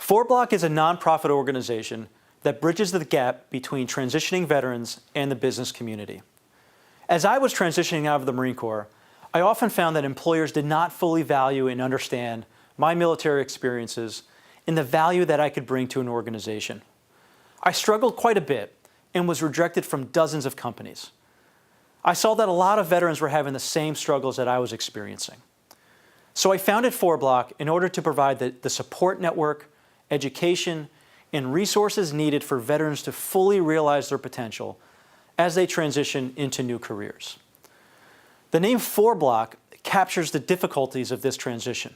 FourBlock is a nonprofit organization that bridges the gap between transitioning veterans and the business community. As I was transitioning out of the Marine Corps, I often found that employers did not fully value and understand my military experiences and the value that I could bring to an organization. I struggled quite a bit and was rejected from dozens of companies. I saw that a lot of veterans were having the same struggles that I was experiencing. So I founded FourBlock in order to provide the support network, education, and resources needed for veterans to fully realize their potential as they transition into new careers. The name FourBlock captures the difficulties of this transition.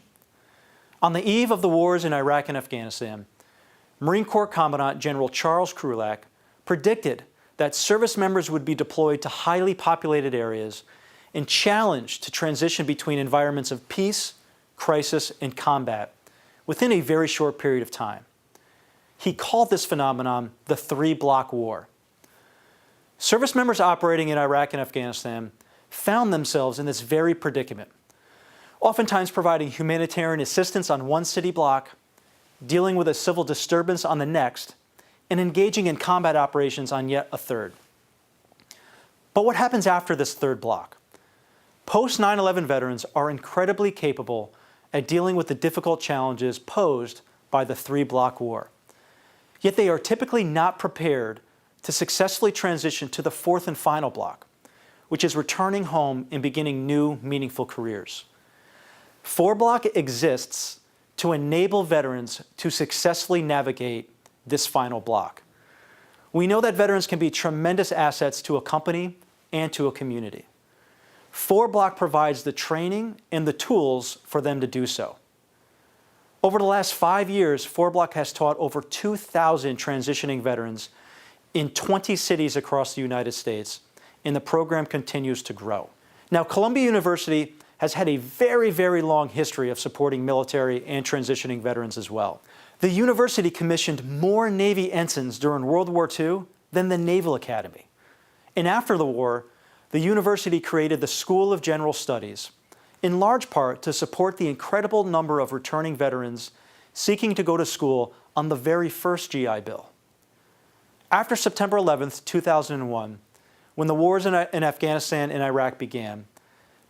On the eve of the wars in Iraq and Afghanistan, Marine Corps Commandant General Charles Krulak predicted that service members would be deployed to highly populated areas and challenged to transition between environments of peace, crisis, and combat within a very short period of time. He called this phenomenon the three-block war. Service members operating in Iraq and Afghanistan found themselves in this very predicament, oftentimes providing humanitarian assistance on one city block, dealing with a civil disturbance on the next, and engaging in combat operations on yet a third. But what happens after this third block? Post 9/11 veterans are incredibly capable at dealing with the difficult challenges posed by the three-block war. Yet they are typically not prepared to successfully transition to the fourth and final block, which is returning home and beginning new, meaningful careers. FourBlock exists to enable veterans to successfully navigate this final block. We know that veterans can be tremendous assets to a company and to a community. FourBlock provides the training and the tools for them to do so. Over the last 5 years, FourBlock has taught over 2,000 transitioning veterans in 20 cities across the United States, and the program continues to grow. Now, Columbia University has had a very, very long history of supporting military and transitioning veterans as well. The university commissioned more Navy ensigns during World War II than the Naval Academy. And after the war, the university created the School of General Studies, in large part to support the incredible number of returning veterans seeking to go to school on the very first GI Bill. After September 11th, 2001, when the wars in Afghanistan and Iraq began,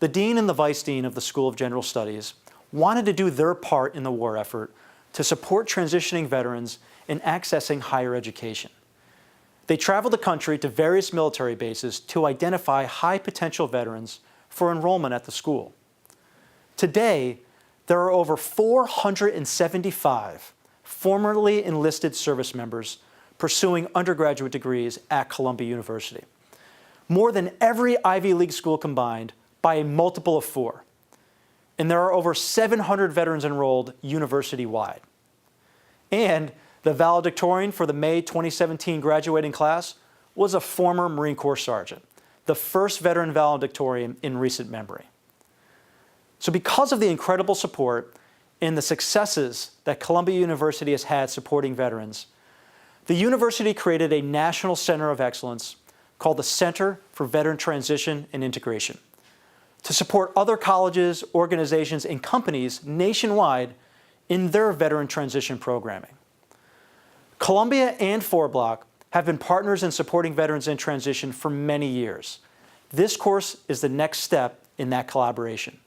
the dean and the vice dean of the School of General Studies wanted to do their part in the war effort to support transitioning veterans in accessing higher education. They traveled the country to various military bases to identify high-potential veterans for enrollment at the school. Today, there are over 475 formerly enlisted service members pursuing undergraduate degrees at Columbia University, more than every Ivy League school combined by a multiple of 4. And there are over 700 veterans enrolled university-wide. And the valedictorian for the May 2017 graduating class was a former Marine Corps sergeant, the first veteran valedictorian in recent memory. So because of the incredible support and the successes that Columbia University has had supporting veterans, the university created a national center of excellence called the Center for Veteran Transition and Integration to support other colleges, organizations, and companies nationwide in their veteran transition programming. Columbia and FourBlock have been partners in supporting veterans in transition for many years. This course is the next step in that collaboration.